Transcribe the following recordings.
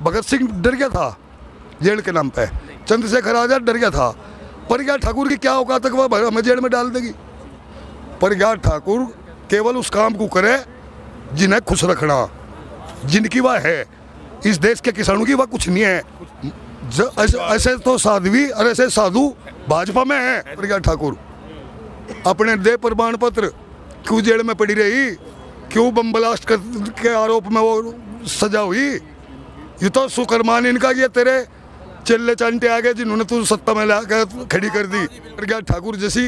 भगत सिंह डर गया था जेल के नाम पे, चंद्रशेखर आजाद डर गया था। प्रज्ञा ठाकुर की क्या औकात तक वह हमें जेल में डाल देगी। प्रज्ञा ठाकुर केवल उस काम को करे जिन्हें खुश रखना, जिनकी वह है। इस देश के किसानों की वह कुछ नहीं है। ऐसे तो साध्वी और ऐसे साधु भाजपा में है। प्रज्ञा ठाकुर अपने दे प्रमाण पत्र, क्यों जेल में पड़ी रही, क्यों बम ब्लास्ट के आरोप में वो सजा हुई। ये तो सुकरमान इनका, ये तेरे चिल्ले चांटे आ गए जिन्होंने तू सत्ता में लाकर खड़ी कर दी। प्रज्ञा ठाकुर जैसी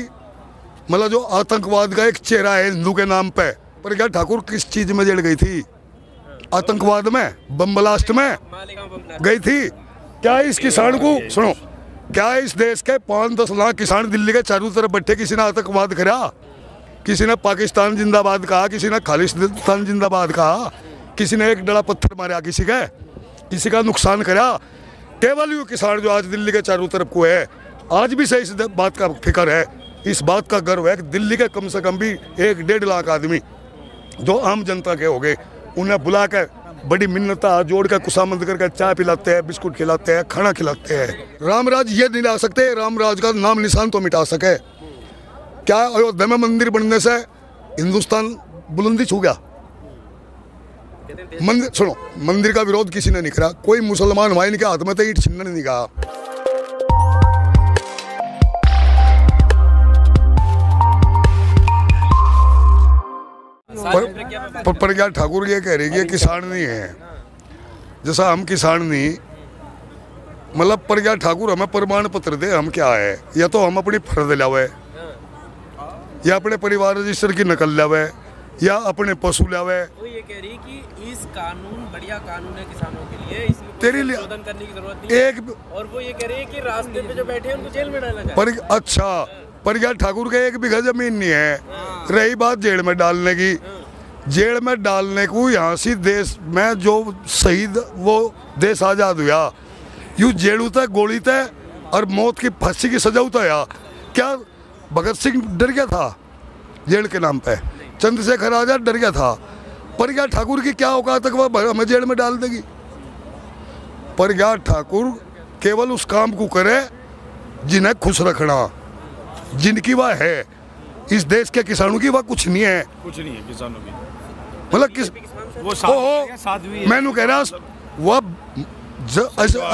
मतलब जो आतंकवाद का एक चेहरा है हिंदू के नाम पे। प्रज्ञा ठाकुर किस चीज में जड़ गई थी? आतंकवाद में, बम ब्लास्ट में गई थी क्या? इस किसान को सुनो, क्या इस देश के 5-10 लाख किसान दिल्ली के चारों तरफ बैठे किसी ने आतंकवाद करा? किसी ने पाकिस्तान जिंदाबाद कहा, किसी ने खालिस्तान जिंदाबाद कहा, किसी ने एक डला पत्थर मारा किसी का नुकसान करा? केवल यू किसान जो आज दिल्ली के चारों तरफ को है, आज भी से इस बात का फिक्र है, इस बात का गर्व है कि दिल्ली के कम से कम भी 1-1.5 लाख आदमी जो आम जनता के हो गए, उन्हें बुला कर बड़ी मिन्नत हाथ जोड़ कर खुशामद करके चाय पिलाते हैं, बिस्कुट खिलाते हैं, खाना खिलाते हैं। रामराज ये नहीं ला सकते, रामराज का नाम निशान तो मिटा सके क्या? अयोध्या में मंदिर बनने से हिंदुस्तान बुलंदी छू गया? मंदिर सुनो, मंदिर का विरोध किसी ने नहीं करा। कोई मुसलमान भाई इनके हाथ में तो ईंट छीनने नहीं कहा। प्रज्ञा ठाकुर ये कह रही है कि किसान नहीं है, जैसा हम किसान नहीं। मतलब प्रज्ञा ठाकुर हमें प्रमाण पत्र दे, हम क्या है? या तो हम अपनी फर्ज लावे, या अपने परिवार रजिस्टर की नकल लावे, या अपने पशु लावे। वो ये कह रही कि इस कानून बढ़िया कानून है किसानों के लिए, इसमें तेरे लिए संशोधन करने की जरूरत नहीं है। और वो ये कह रही है कि रास्ते पे जो बैठे हैं उनको जेल में डाला जाए। अच्छा, प्रज्ञा ठाकुर के 1 बीघा जमीन नहीं है। रही बात जेल में डालने की, जेल में डालने को यहाँ से देश में जो शहीद वो देश आजाद हुआ, यूँ जेल उतर गोली तय और मौत की फांसी की सजा उताया। क्या भगत सिंह डर गया था जेल के नाम पे? चंद्रशेखर आजाद डर गया था। प्रज्ञा ठाकुर की क्या औकात तक वह हमें जेल में डाल देगी। प्रज्ञा ठाकुर केवल उस काम को करे जिन्हें खुश रखना, जिनकी वह है। इस देश के किसानों की वह कुछ नहीं है। कुछ नहीं है किसानों की, मतलब किस वो साध्वी है। मैंने कह रहा वह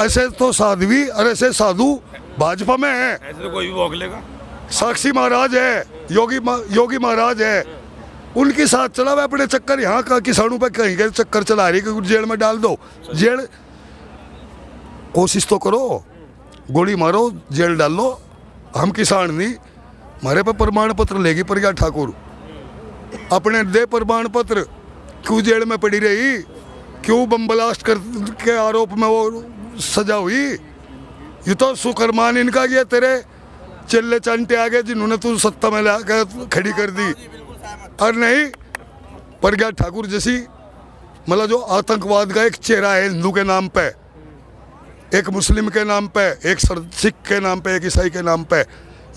ऐसे तो साध्वी और ऐसे साधु भाजपा में है। ऐसे तो कोई भी भोग लेगा। साक्षी महाराज है, योगी महाराज है, उनके साथ चला हुआ अपने चक्कर। यहाँ का किसानों पे कहीं के चक्कर चला रही कि जेल में डाल दो। जेल कोशिश तो करो, गोली मारो, जेल डाल लो। हम किसान नहीं, हमारे पे प्रमाण पत्र लेगी प्रज्ञा ठाकुर। अपने दे प्रमाण पत्र, क्यों जेल में पड़ी रही, क्यों बम ब्लास्ट के आरोप में वो सजा हुई। ये तो सुकरमान इनका, ये तेरे चिल्ले चांटे आ गए जिन्होंने तू सत्ता में लाकर खड़ी कर दी। और नहीं, प्रज्ञा ठाकुर जैसी मतलब जो आतंकवाद का एक चेहरा है हिंदू के नाम पे, एक मुस्लिम के नाम पे, एक सिख के नाम पे, एक ईसाई के नाम पे,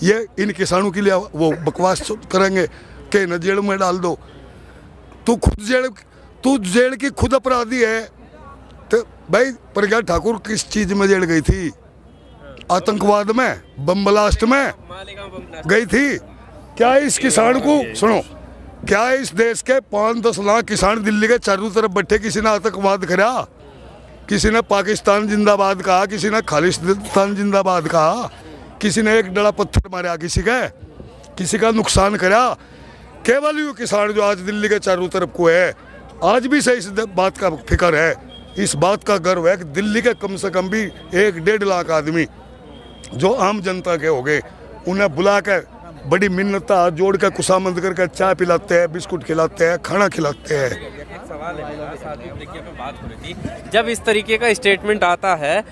ये इन किसानों के लिए वो बकवास करेंगे कि न जेल में डाल दो। तू जेल की खुद अपराधी है। तो भाई प्रज्ञा ठाकुर किस चीज में जेल गई थी? आतंकवाद में, बम ब्लास्ट में गई थी क्या? इस किसान को सुनो, क्या इस देश के 5-10 लाख किसान दिल्ली के चारों तरफ बैठे किसी ने आतंकवाद करा? किसी ने पाकिस्तान जिंदाबाद कहा, किसी ने खालिस्तान जिंदाबाद कहा, किसी ने एक डला पत्थर मारा किसी का नुकसान करा? केवल यू किसान जो आज दिल्ली के चारों तरफ को है, आज भी से इस बात का फिक्र है, इस बात का गर्व है कि दिल्ली के कम से कम भी 1-1.5 लाख आदमी जो आम जनता के हो गए, उन्हें बुला कर बड़ी मिन्नत हाथ जोड़ कर खुशामद करके चाय पिलाते हैं, बिस्कुट खिलाते हैं, खाना खिलाते हैं। एक सवाल है मेरा, देखिए मैं बात हो रही थी, जब इस तरीके का स्टेटमेंट आता है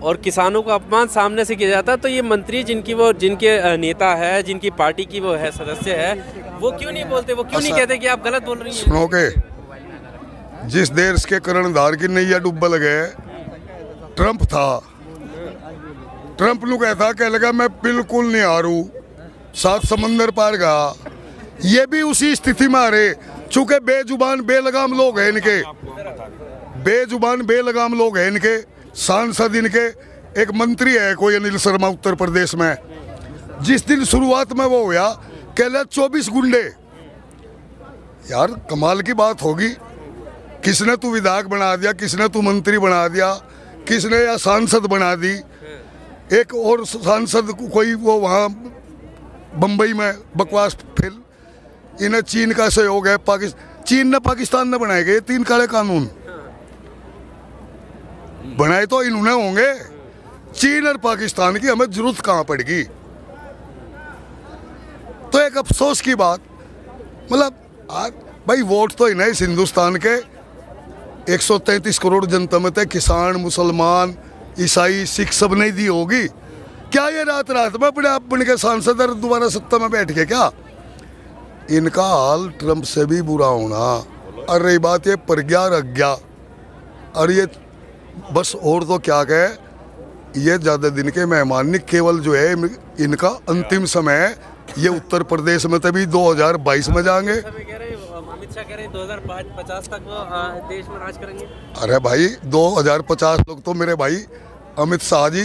और किसानों का अपमान सामने से किया जाता है, तो ये मंत्री जिनके नेता है, जिनकी पार्टी की वो है सदस्य है, वो क्यों नहीं बोलते? वो क्यों नहीं कहते कि आप गलत बोल रही हैं? सुनोगे, जिस देश के कर्णधार की नैया डूबल गए, ट्रंप था। ट्रंप नु कहता कह लगा मैं बिल्कुल नहीं हारू, 7 समंदर पार गया। ये भी उसी स्थिति में आ रहे, चूंकि बेजुबान बेलगाम लोग हैं इनके, बेजुबान बेलगाम लोग हैं इनके सांसद, इनके एक मंत्री है कोई अनिल शर्मा उत्तर प्रदेश में। जिस दिन शुरुआत में वो हुआ कहला 24 गुंडे। यार कमाल की बात होगी, किसने तू विधायक बना दिया, किसने तू मंत्री बना दिया, किसने या सांसद बना दी। एक और सांसद कोई वो वहाँ बम्बई में बकवास फिल, इन्हें चीन का सहयोग है, चीन ने पाकिस्तान ने बनाए गए 3 काले कानून बनाए तो इन्होंने होंगे। चीन और पाकिस्तान की हमें जरूरत कहाँ पड़ेगी। तो एक अफसोस की बात, मतलब आज भाई वोट तो इन्हें इस हिंदुस्तान के 133 करोड़ जनता में थे, किसान, मुसलमान, ईसाई, सिख सब नहीं दी होगी क्या? ये रात रात में अपने आप बन के सांसद और दोबारा सत्ता में बैठ के क्या? इनका हाल ट्रंप से भी बुरा होना। और रही बात ये प्रज्ञा रज्ञा, और ये बस और तो क्या कहे, ये ज़्यादा दिन के मेहमान नहीं, केवल जो है इनका अंतिम समय। ये उत्तर प्रदेश में तभी 2022 में जाएंगे। अमित शाह कह रहे हैं 2050 तक वो देश में राज करेंगे। अरे भाई 2050 लोग तो मेरे भाई अमित शाह जी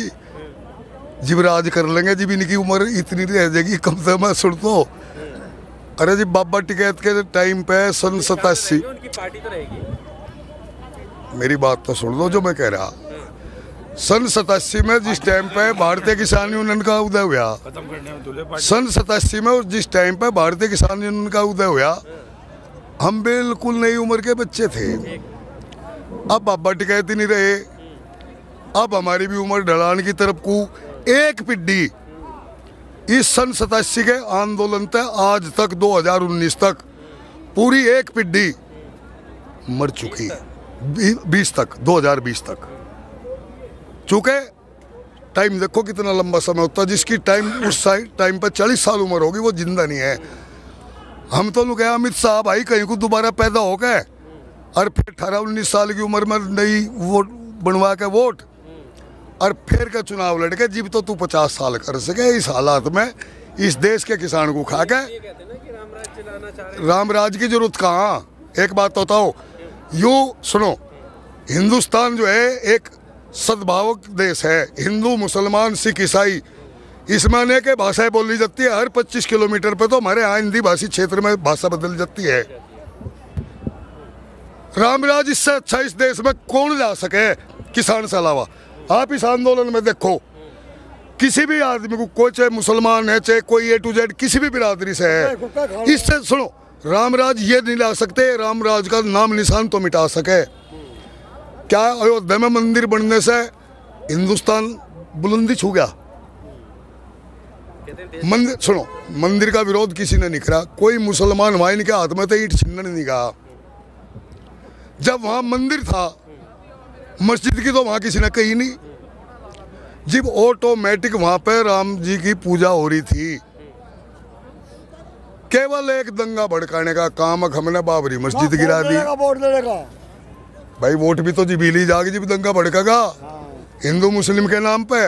जब राज कर लेंगे, जब इनकी उम्र इतनी रह जाएगी कम से कम सुन तो। अरे जी बाबा टिकैत के टाइम पे सन 87, उनकी पार्टी तो रहेगी। मेरी बात तो सुन लो जो मैं कह रहा। सन 87 में जिस टाइम पे भारतीय किसान यूनियन का उदय हुआ, सन 87 में जिस टाइम पे भारतीय किसान यूनियन का उदय हुआ, हम बिल्कुल नई उम्र के बच्चे थे। अब बाबा टिकैत ही नहीं रहे, अब हमारी भी उम्र ढलान की तरफ को एक पीढ़ी इस सन 87 के आंदोलन तक आज तक 2019 तक पूरी एक पीढ़ी मर चुकी है। 2020 तक चूंकि टाइम देखो कितना लंबा समय होता है। जिसकी टाइम उस टाइम पर 40 साल उम्र होगी वो जिंदा नहीं है। हम तो लोग अमित शाह भाई कहीं को दोबारा पैदा हो गए और फिर 18-19 साल की उम्र में नई वोट बनवा के वोट और फिर का चुनाव लड़के जब तो तू 50 साल कर सके। इस हालात में इस देश के किसान को खा के राम राज की जरूरत कहाँ। एक बात तो बताओ, यूँ सुनो, हिंदुस्तान जो है एक सद्भावक देश है। हिंदू, मुसलमान, सिख, ईसाई, इसमें अनेक भाषाएं बोली जाती है। हर 25 किलोमीटर पे तो हमारे यहाँ हिंदी भाषी क्षेत्र में भाषा बदल जाती है। रामराज इससे अच्छा इस देश में कौन जा सके किसान से अलावा। आप इस आंदोलन में देखो, किसी भी आदमी को, कोई चाहे मुसलमान है चाहे कोई A to Z किसी भी बिरादरी से है, इससे सुनो रामराज ये नहीं ला सकते, रामराज का नाम निशान तो मिटा सके। क्या अयोध्या में मंदिर बनने से हिंदुस्तान बुलंदी छू गया? मंदिर सुनो, मंदिर का विरोध किसी ने नहीं करा। कोई मुसलमान वहां इनके हाथ में तो ईंट छीनने नहीं कहा। जब वहां मंदिर था, मस्जिद की तो वहां किसी ने कही नहीं। जब ऑटोमेटिक वहां पे राम जी की पूजा हो रही थी, केवल एक दंगा भड़काने का काम हमने बाबरी मस्जिद गिरा दी। भाई वोट भी तो जिबीली जाके जब दंगा भड़केगा हिंदू मुस्लिम के नाम पे।